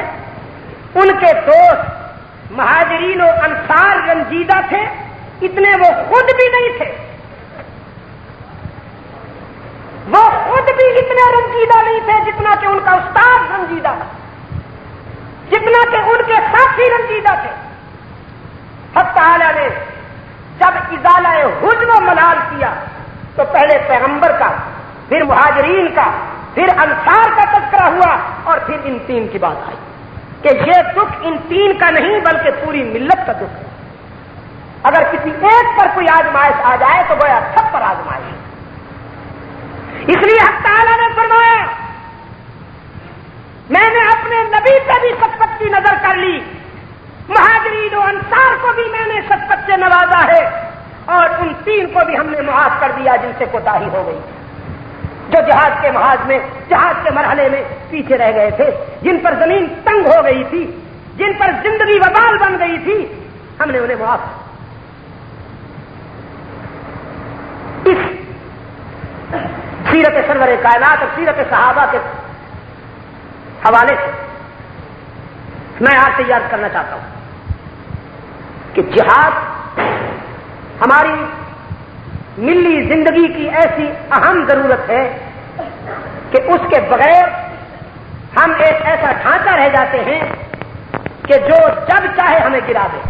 ان کے دوست مہاجرین و انصار رنجیدہ تھے، اتنے وہ خود بھی نہیں تھے، وہ خود بھی اتنے رنجیدہ نہیں تھے جتنا کہ ان کا استاد رنجیدہ تھا، جتنا کہ ان کے ساتھی رنجیدہ تھے۔ حق تعالی نے جب ازالہ حزن و ملال کیا تو پہلے پیغمبر کا، پھر مہاجرین کا، پھر انصار کا تذکرہ ہوا اور پھر ان تین کی بات آئی کہ یہ دکھ ان تین کا نہیں بلکہ پوری ملت کا دکھ ہے۔ اگر کسی ایک پر کوئی آزمائش آ جائے تو گویا سب پر آزمائش. اس لیے حق تعالیٰ نے فرمایا میں نے اپنے نبی پہ بھی شفقت کی نظر کر لی, مہاجرین و انصار کو بھی میں نے شفقت سے نوازا ہے, اور ان 3 کو بھی ہم نے معاف کر دیا جن سے کوتاہی ہو گئی, جو جہاد کے محاذ میں, جہاد کے مرحلے میں پیچھے رہ گئے تھے, جن پر زمین تنگ ہو گئی تھی, جن پر زندگی وبال بن گئی تھی, ہم نے انہیں معاف کیا. اس سیرت سرور کائنات اور سیرت صحابہ کے حوالے سے میں آپ سے یاد کرنا چاہتا ہوں کہ جہاد ہماری ملی زندگی کی ایسی اہم ضرورت ہے کہ اس کے بغیر ہم ایک ایسا ڈھانچہ رہ جاتے ہیں کہ جو جب چاہے ہمیں گرا دے.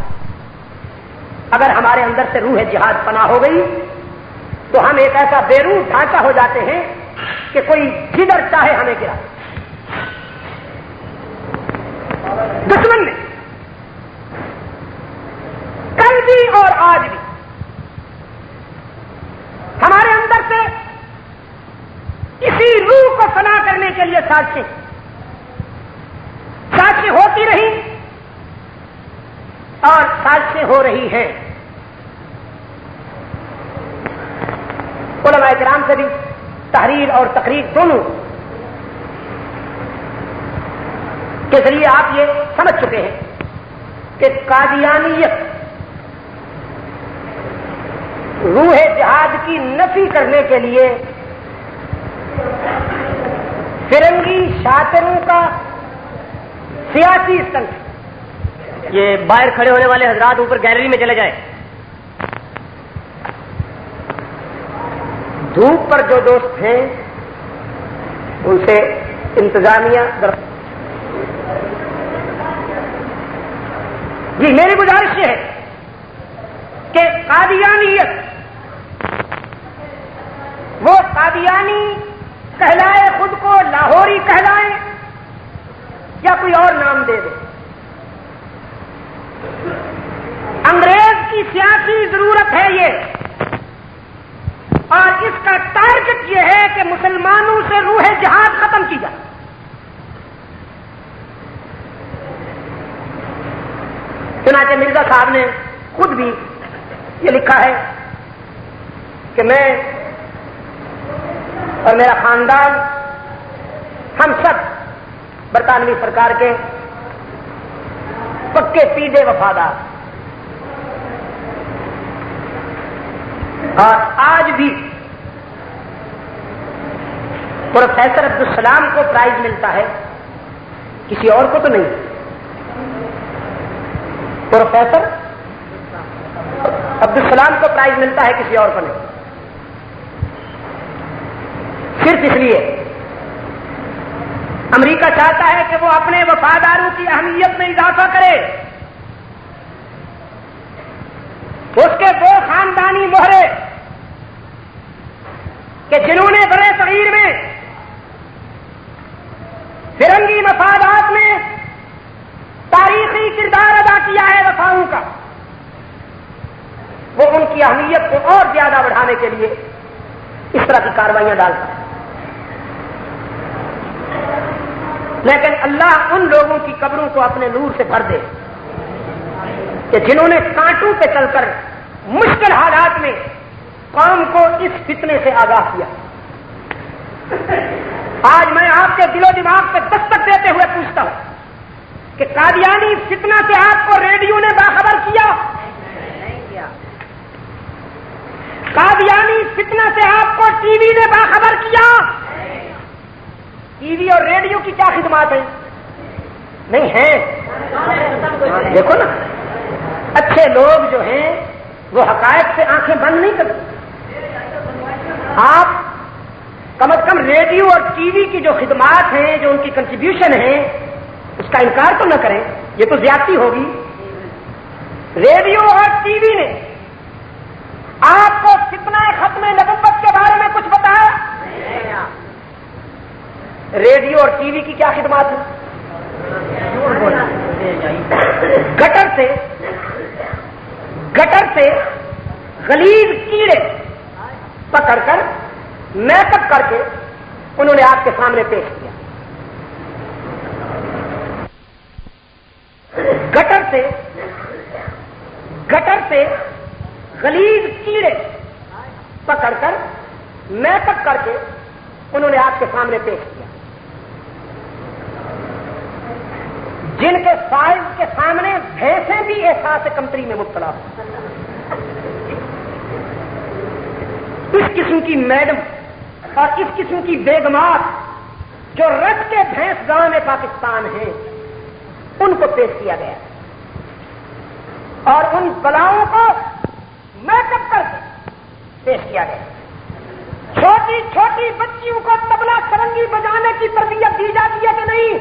اگر ہمارے اندر سے روح جہاد پناہ ہو گئی تو ہم ایک ایسا بے روح ڈھانچہ ہو جاتے ہیں کہ کوئی جدھر چاہے ہمیں گرا دے. دشمن نے کل بھی اور آج بھی ہمارے اندر سے اسی روح کو فنا کرنے کے لیے سازشیں ہوتی رہی اور سازشیں ہو رہی ہیں. علماء کرام سے بھی تحریر اور تقریر دونوں کے ذریعے آپ یہ سمجھ چکے ہیں کہ قادیانیت روح جہاد کی نفی کرنے کے لیے فرنگی شاطروں کا سیاسی استنگ. یہ باہر کھڑے ہونے والے حضرات اوپر گیلری میں چلے جائیں. دھوپ پر جو دوست ہیں ان سے انتظامیہ جی میری گزارش یہ ہے کہ قادیانیت وہ قادیانی کہلائے خود کو لاہوری کہلائے یا کوئی اور نام دے دے, انگریز کی سیاسی ضرورت ہے یہ, اور اس کا ٹارگٹ یہ ہے کہ مسلمانوں سے روح جہاد ختم کی جائے. چنانچہ مرزا صاحب نے خود بھی یہ لکھا ہے کہ میں اور میرا خاندان ہم سب برطانوی سرکار کے پکے پیدے وفادار, اور آج بھی پروفیسر عبدالسلام کو پرائز ملتا ہے, کسی اور کو تو نہیں. پروفیسر عبدالسلام کو پرائز ملتا ہے, کسی اور کو نہیں. صرف اس لیے امریکہ چاہتا ہے کہ وہ اپنے وفاداروں کی اہمیت میں اضافہ کرے. اس کے وہ خاندانی مہرے کہ جنہوں نے برے صغیر میں فرنگی مفادات میں تاریخی کردار ادا کیا ہے وفاؤں کا, وہ ان کی اہمیت کو اور زیادہ بڑھانے کے لیے اس طرح کی کارروائیاں ڈالتا ہے. لیکن اللہ ان لوگوں کی قبروں کو اپنے نور سے بھر دے کہ جنہوں نے کانٹوں پہ چل کر مشکل حالات میں قوم کو اس فتنے سے آگاہ کیا. آج میں آپ کے دل و دماغ پہ دستک دیتے ہوئے پوچھتا ہوں کہ قادیانی فتنہ سے آپ کو ریڈیو نے باخبر کیا؟ قادیانی فتنہ سے آپ کو ٹی وی نے باخبر کیا؟ ٹی وی اور ریڈیو کی کیا خدمات ہیں؟ نہیں ہیں. دیکھو نا, اچھے لوگ جو ہیں وہ حقائق سے آنکھیں بند نہیں کرتے. آپ کم از کم ریڈیو اور ٹی وی کی جو خدمات ہیں, جو ان کی کنٹریبیوشن ہے, اس کا انکار تو نہ کریں. یہ تو زیادتی ہوگی. ریڈیو اور ٹی وی نے آپ کو فتنہ ختم نبوت کے بارے میں کچھ بتایا؟ ریڈیو اور ٹی وی کی کیا خدمات ہیں؟ گٹر سے غلیظ کیڑے پکڑ کر میک اپ کر کے انہوں نے آپ کے سامنے پیش کیا. گٹر سے غلیظ کیڑے پکڑ کر میک اپ کر کے انہوں نے آپ کے سامنے پیش کیا. جن کے سائز کے سامنے بھینسیں بھی احساس کمتری میں مبتلا ہو. اس قسم کی میڈم اور اس قسم کی بیگمات جو رت کے بھینس گاؤں میں پاکستان ہیں ان کو پیش کیا گیا اور ان بلاؤں کو میک اپ کر کے پیش کیا گیا. چھوٹی چھوٹی بچیوں کو تبلا سرنگی بجانے کی تربیت دی جاتی ہے کہ نہیں؟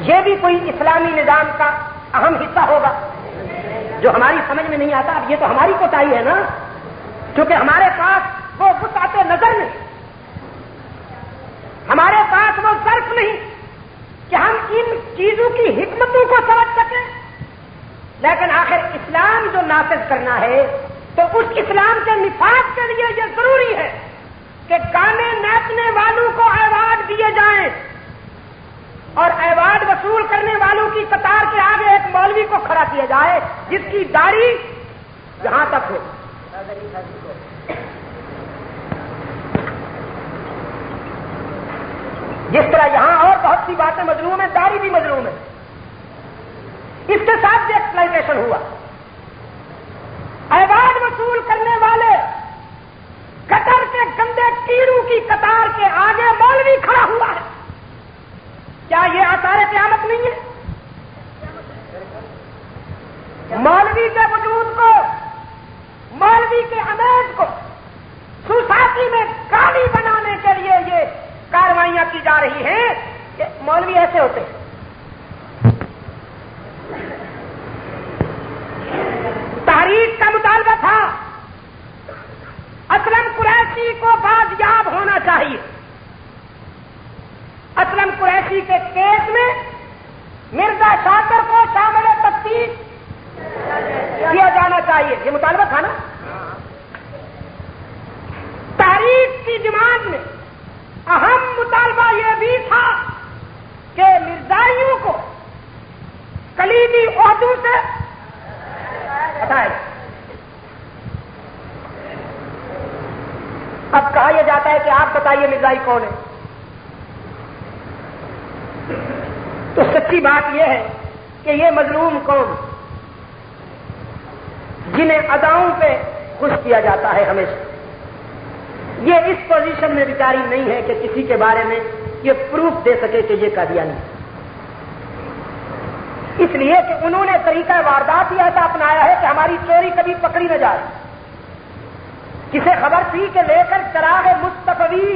یہ بھی کوئی اسلامی نظام کا اہم حصہ ہوگا جو ہماری سمجھ میں نہیں آتا. اب یہ تو ہماری کوتاہی ہے نا، کیونکہ ہمارے پاس وہ وسعت نظر نہیں، ہمارے پاس وہ ظرف نہیں کہ ہم ان چیزوں کی حکمتوں کو سمجھ سکیں. لیکن آخر اسلام جو نافذ کرنا ہے تو اس اسلام کے نفاذ کے لیے یہ ضروری ہے کہ گانے ناچنے والوں کو ایوارڈ دیے جائیں اور ایوارڈ وصول کرنے والوں کی قطار کے آگے ایک مولوی کو کھڑا کیا جائے جس کی داڑھی یہاں تک ہو. جس طرح یہاں اور بہت سی باتیں مظلوم ہیں، داڑھی بھی مظلوم ہے. اس کے ساتھ بھی ایکسپلائٹیشن ہوا. ایوارڈ وصول کرنے والے گٹر کے گندے کیڑوں کی قطار کے آگے مولوی کھڑا ہوا ہے. کیا یہ آثار قیامت نہیں ہے؟ مولوی کے وجود کو، مولوی کے امیز کو سوسائٹی میں کالی بنانے کے لیے یہ کاروائیاں کی جا رہی ہیں کہ مولوی ایسے ہوتے ہیں. تاریخ کا مطالبہ تھا اسلم قریشی کو بازیاب ہونا چاہیے. اسلم قریشی کے کیس میں مرزا شاکر کو شامل تفتیش کیا جانا چاہیے. یہ مطالبہ تھا نا. تاریخ کی ڈیمانڈ میں اہم مطالبہ یہ بھی تھا کہ مرزائیوں کو کلیدی عہدوں سے ہٹائے. اب کہا یہ جاتا ہے کہ آپ بتائیے مرزائی کون ہے؟ تو سچی بات یہ ہے کہ یہ مظلوم قوم جنہیں اداؤں پہ خوش کیا جاتا ہے ہمیشہ، یہ اس پوزیشن میں بیچاری نہیں ہے کہ کسی کے بارے میں یہ پروف دے سکے کہ یہ قادیانی ہے. اس لیے کہ انہوں نے طریقہ واردات ہی ایسا اپنایا ہے کہ ہماری چوری کبھی پکڑی نہ جائے. کسے خبر تھی کہ لے کر چراغ مصطفی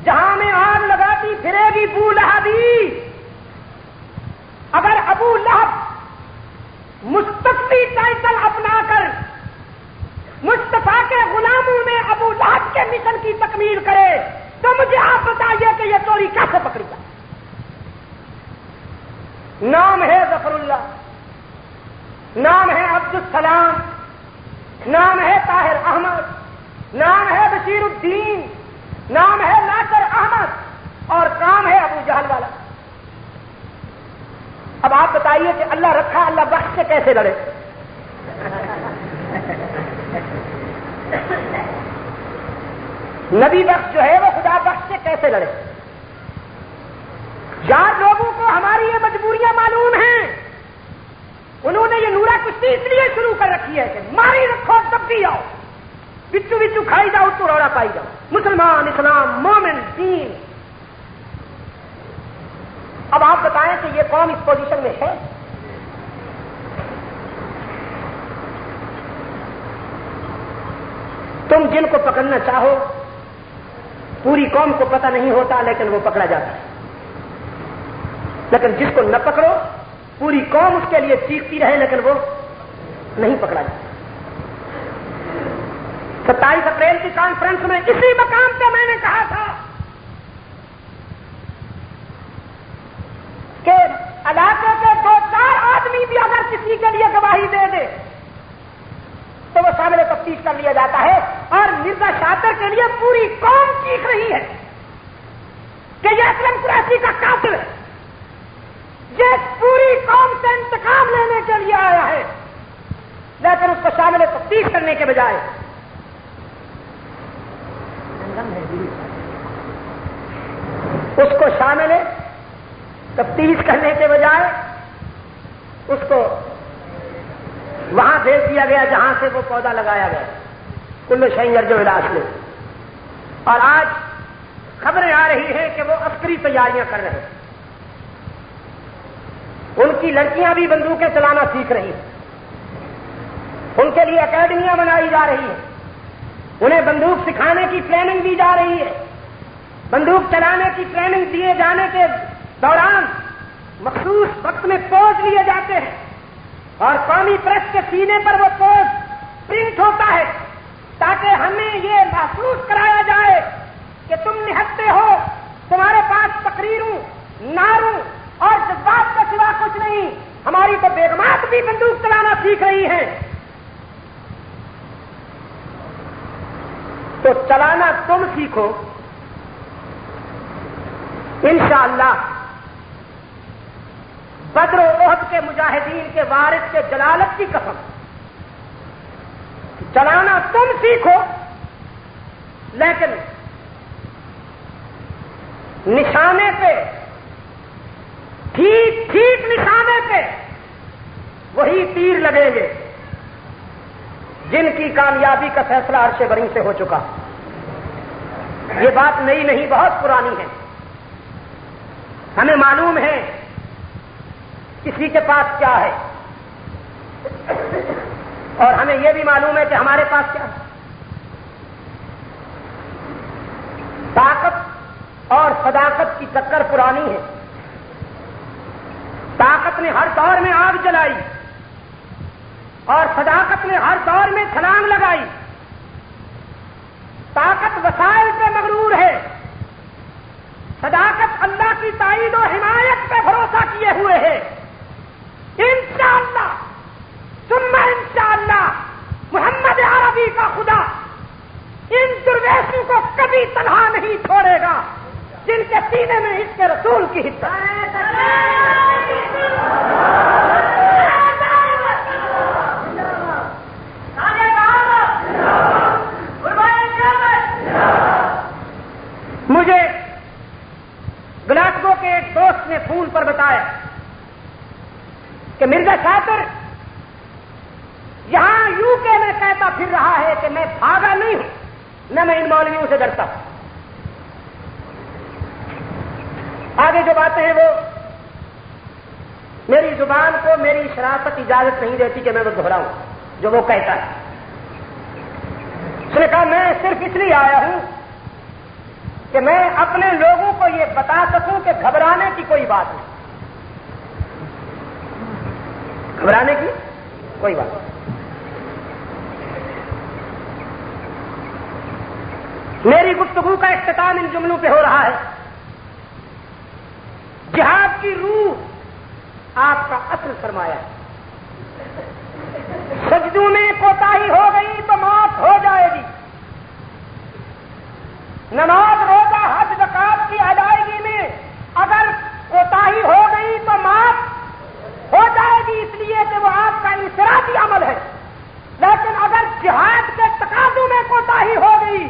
جہاں میں آگ لگاتی پھرے گی بو لہبی. اگر ابو لہب مصطفی ٹائٹل اپنا کر مصطفیٰ کے غلاموں میں ابو لہب کے مشن کی تکمیل کرے تو مجھے آپ بتائیے کہ یہ چوری کیسے پکڑی جائے. نام ہے ظفر اللہ، نام ہے عبد السلام، نام ہے طاہر احمد، نام ہے بشیر الدین، نام ہے ناصر احمد اور کام ہے ابو جہل والا. اب آپ بتائیے کہ اللہ رکھا اللہ بخش سے کیسے لڑے؟ نبی بخش جو ہے وہ خدا بخش سے کیسے لڑے؟ یار لوگوں کو ہماری یہ مجبوریاں معلوم ہیں. انہوں نے یہ نورا کشتی اس لیے شروع کر رکھی ہے کہ ماری رکھو تب بھی آؤ، بچو بچو کھائی جاؤ تو روڑا پائی جاؤ. مسلمان، اسلام، مومن، دین. اب آپ بتائیں کہ یہ قوم اس پوزیشن میں ہے؟ تم جن کو پکڑنا چاہو پوری قوم کو پتہ نہیں ہوتا لیکن وہ پکڑا جاتا ہے. لیکن جس کو نہ پکڑو پوری قوم اس کے لیے چیختی رہے لیکن وہ نہیں پکڑا جاتا. 27 اپریل کی کانفرنس میں اسی مقام پہ میں نے کہا تھا کہ علاقے کے 2-4 آدمی بھی اگر کسی کے لیے گواہی دے دے تفتیش کر لیا جاتا ہے، اور مرزا شاطر کے لیے پوری قوم چیخ رہی ہے کہ یہ اسلم قریشی کا قاتل ہے، یہ پوری قوم سے انتقام لینے کے لیے آیا ہے، لیکن اس کو شامل تفتیش کرنے کے بجائے اس کو وہاں بھیج دیا گیا جہاں سے وہ پودا لگایا گیا، کل شیء یرجع الی اصلہ۔ اور آج خبریں آ رہی ہیں کہ وہ عسکری تیاریاں کر رہے ہیں، ان کی لڑکیاں بھی بندوقیں چلانا سیکھ رہی ہیں، ان کے لیے اکیڈمیاں بنائی جا رہی ہیں، انہیں بندوق سکھانے کی ٹریننگ دی جا رہی ہے، بندوق چلانے کی ٹریننگ دیے جانے کے دوران مخصوص وقت میں پوز لیے جاتے ہیں، اور قومی پریس کے سینے پر وہ پوز پرنٹ ہوتا ہے تاکہ ہمیں یہ محسوس کرایا جائے کہ تم نہتے ہو، تمہارے پاس تقریروں، نعروں اور جذبات کے سوا کچھ نہیں۔ ہماری تو بیگمات بھی بندوق چلانا سیکھ رہی ہیں، تو چلانا تم سیکھو، انشاءاللہ بدر و احد کے مجاہدین کے وارث کے جلالت کی قسم، چلانا تم سیکھو، لیکن نشانے پہ، ٹھیک ٹھیک نشانے پہ وہی تیر لگیں گے جن کی کامیابی کا فیصلہ عرش بری سے ہو چکا۔ یہ بات نئی نہیں، بہت پرانی ہے، ہمیں معلوم ہے کسی کے پاس کیا ہے، اور ہمیں یہ بھی معلوم ہے کہ ہمارے پاس کیا ہے۔ طاقت اور صداقت کی ٹکر پرانی ہے، طاقت نے ہر دور میں آگ جلائی اور صداقت نے ہر دور میں چھلانگ لگائی۔ طاقت وسائل پہ مغرور ہے، صداقت اللہ کی تائید و حمایت پہ بھروسہ کیے ہوئے ہے۔ انشاءاللہ ثم انشاءاللہ محمد عربی کا خدا ان درویشوں کو کبھی تنہا نہیں چھوڑے گا جن کے سینے میں اس کے رسول کی حصہ مجھے گلاسگو کے ایک دوست نے فون پر بتایا کہ مرزا شاطر یہاں یوں کہ میں کہتا پھر رہا ہے کہ میں بھاگا نہیں ہوں، نہ میں ان مولویوں سے ڈرتا ہوں۔ آگے جو باتیں ہیں وہ میری زبان کو میری شرافت اجازت نہیں دیتی کہ میں وہ دہراؤں جو وہ کہتا ہے۔ اس نے کہا میں صرف اس لیے آیا ہوں کہ میں اپنے لوگوں کو یہ بتا سکوں کہ گھبرانے کی کوئی بات نہیں، گھبرانے کی کوئی بات نہیں۔ میری گفتگو کا اختتام ان جملوں پہ ہو رہا ہے، جہاد کی روح آپ کا اصل سرمایہ ہے، سجدوں میں کوتاہی ہو گئی تو موت ہو جائے گی، نماز روزہ حج زکات کی ادائیگی میں اگر کوتاہی ہو گئی تو موت ہو جائے گی، اس لیے کہ وہ آپ کا انفرادی عمل ہے، لیکن اگر جہاد کے تقاضوں میں کوتاہی ہو گئی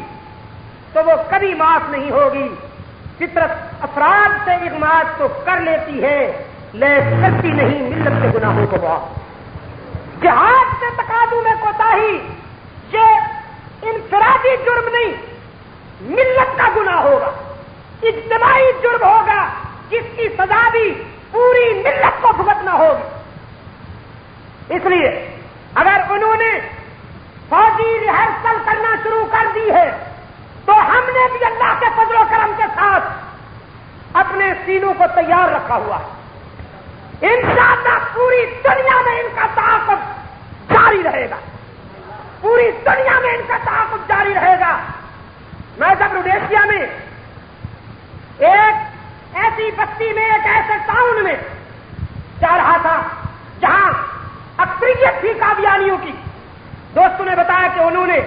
تو وہ کبھی معاف نہیں ہوگی۔ فطرت افراد سے اغماض تو کر لیتی ہے لیکن کرتی نہیں ملت کے گناہوں کو معاف۔ جہاد کے تقاضوں میں کوتاہی یہ انفرادی جرم نہیں، ملت کا گناہ ہوگا، اجتماعی جرم ہوگا جس کی سزا بھی پوری ملت کو بھگتنا ہوگی۔ اس لیے اگر انہوں نے فوجی ریہرسل کرنا شروع کر دی ہے تو ہم نے بھی اللہ کے فضل و کرم کے ساتھ اپنے سینوں کو تیار رکھا ہوا ہے۔ انشاءاللہ پوری دنیا میں ان کا تعاقب جاری رہے گا، پوری دنیا میں ان کا تعاقب جاری رہے گا۔ میں جب روڈیشیا میں ایک ایسی بستی میں، ایک ایسے ٹاؤن میں جا رہا تھا جہاں اکثریت تھی قادیانیوں کی، دوستوں نے بتایا کہ انہوں نے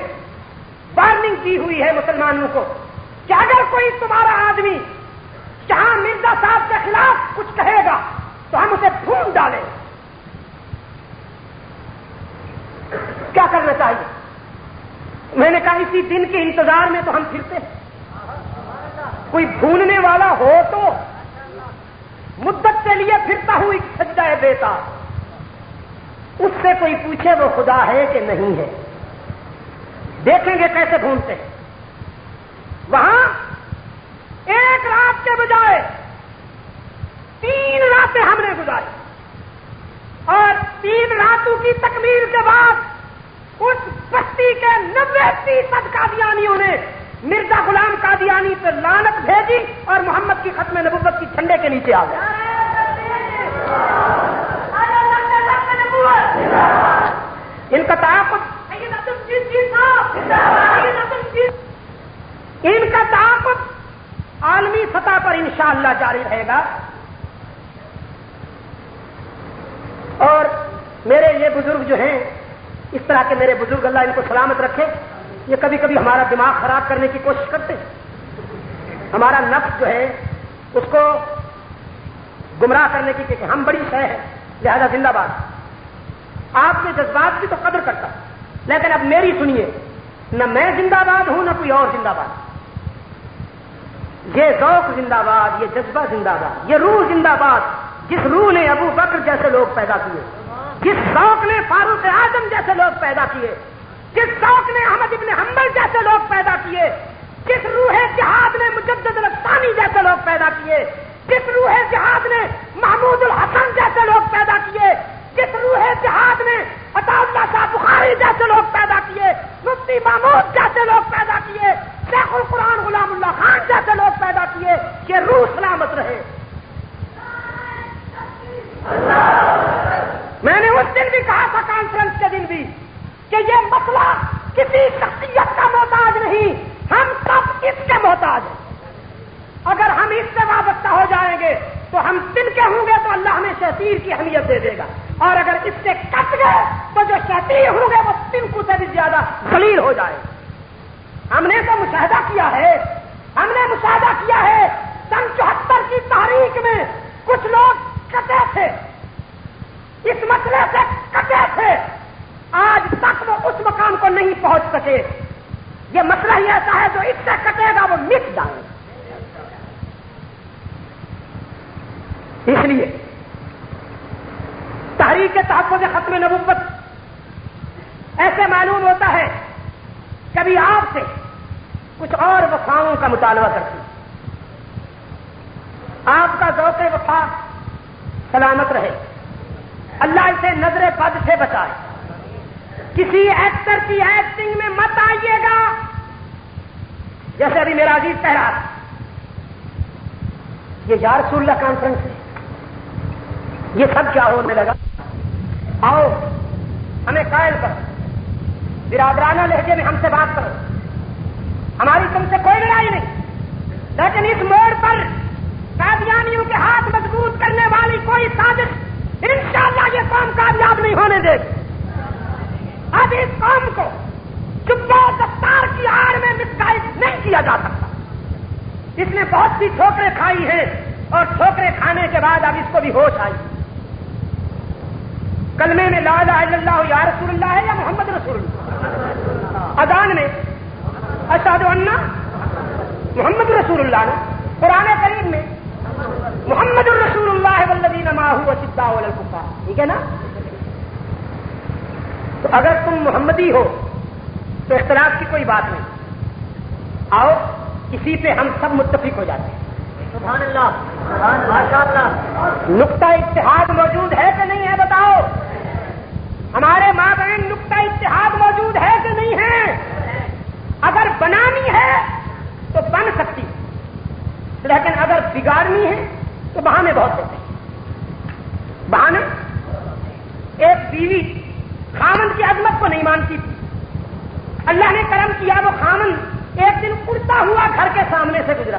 وارننگ دی ہوئی ہے مسلمانوں کو کہ اگر کوئی تمہارا آدمی جہاں مرزا صاحب کے خلاف کچھ کہے گا تو ہم اسے ڈھونڈ ڈالیں. کیا کرنا چاہیے؟ میں نے کہا اسی دن کے انتظار میں تو ہم پھرتے ہیں. کوئی ڈھونڈنے والا ہو تو مدت کے لیے پھرتا ہوں ایک سجدہ بیتا، اس سے کوئی پوچھے وہ خدا ہے کہ نہیں ہے. دیکھیں گے کیسے ڈھونڈتے ہیں. وہاں ایک رات کے بجائے 3 راتیں ہم نے گزاری، اور 3 راتوں کی تکمیل کے بعد اس بستی کے 90% قادیانیوں نے مرزا غلام قادیانی پہ لعنت بھیجی اور محمد کی ختم نبوت کی جھنڈے کے نیچے آ گئے. ان کا تعاقب عالمی سطح پر انشاءاللہ جاری رہے گا. اور میرے یہ بزرگ جو ہیں، اس طرح کے میرے بزرگ اللہ ان کو سلامت رکھے، یہ کبھی کبھی ہمارا دماغ خراب کرنے کی کوشش کرتے ہیں. ہمارا نفس جو ہے اس کو گمراہ کرنے کی کہ ہم بڑی شے ہے لہذا زندہ باد. آپ کے جذبات کی تو قدر کرتا ہوں، لیکن اب میری سنیے، نہ میں زندہ باد ہوں نہ کوئی اور زندہ باد. یہ ذوق زندہ باد، یہ جذبہ زندہ باد، یہ روح زندہ باد جس روح نے ابو بکر جیسے لوگ پیدا کیے، جس ذوق نے فاروق اعظم جیسے لوگ پیدا کیے، جس ذوق نے احمد ابن حنبل جیسے لوگ پیدا کیے، جس روح جہاد نے مجدد الثانی جیسے لوگ پیدا کیے، جس روح جہاد نے محمود الحسن جیسے لوگ پیدا کیے، جس روح جہاد نے عطا اللہ صاحب بخاری جیسے لوگ پیدا کیے، مفتی محمود جیسے لوگ پیدا کیے، شیخ القرآن غلام اللہ خان جیسے لوگ پیدا کیے، یہ روح سلامت رہے. میں نے اس دن بھی کہا تھا، کانفرنس کے دن بھی، کہ یہ مسئلہ کسی شخصیت کا محتاج نہیں، ہم سب اس کے محتاج ہیں. اگر ہم اس سے وابستہ ہو جائیں گے تو ہم تن کے ہوں گے تو اللہ ہمیں شتیر کی اہمیت دے دے گا، اور اگر اس سے کٹ گئے تو جو شتیر ہوں گے وہ تنکو سے بھی زیادہ ذلیل ہو جائے. ہم نے تو مشاہدہ کیا ہے، ہم نے مشاہدہ کیا ہے سن 74 کی تحریک میں کچھ لوگ کٹے تھے، اس مسئلے سے کٹے تھے، آج تک وہ اس مقام کو نہیں پہنچ سکے. یہ مسئلہ ہی ایسا ہے جو اس سے کٹے گا وہ مٹ جائے. اس لیے تحریک تحفظ ختم نبوت ایسے معلوم ہوتا ہے کبھی آپ سے کچھ اور وفاؤں کا مطالبہ کرتی، آپ کا ذوق وفا سلامت رہے، اللہ اسے نظر بد سے بچائے. کسی ایکٹر کی ایکٹنگ میں مت آئیے گا. جیسے ابھی میرا عزیز کہہ رہا تھا، یہ یا رسول اللہ کانفرنس ہے، یہ سب کیا ہونے لگا؟ آؤ ہمیں قائل کرو، برادرانہ لہجے میں ہم سے بات کرو، ہماری تم سے کوئی لڑائی نہیں، لیکن اس موڑ پر قادیانیوں کے ہاتھ مضبوط کرنے والی کوئی سازش انشاءاللہ یہ قوم کامیاب نہیں ہونے دے گی. اب اس قوم کو چپا دستار کی آڑ میں مسگائڈ نہیں کیا جا سکتا. اس نے بہت سی ٹھوکریں کھائی ہیں، اور ٹھوکریں کھانے کے بعد اب اس کو بھی ہوش آئی. کلمے میں لا الہ الا اللہ یا رسول اللہ ہے یا محمد رسول اللہ، اذان میں اشہد ان محمد رسول اللہ نے، قرآن کریم میں محمد الرسول اللہ والذین معہ اشداء علی الکفار، ٹھیک ہے نا؟ تو اگر تم محمدی ہو تو اختلاف کی کوئی بات نہیں، آؤ اسی پہ ہم سب متفق ہو جاتے ہیں. سبحان اللہ، ماشاء اللہ. نقطہ اتحاد موجود ہے کہ نہیں ہے بتاؤ؟ ہمارے مابین نقطہ اتحاد موجود ہے کہ نہیں ہے؟ اگر بنانی ہے تو بن سکتی، لیکن اگر بگاڑنی ہے تو بہانے بہت ہوتے ہیں. بہانے، ایک بیوی خامن کی عظمت کو نہیں مانتی تھی، اللہ نے کرم کیا وہ خامن ایک دن اڑتا ہوا گھر کے سامنے سے گزرا.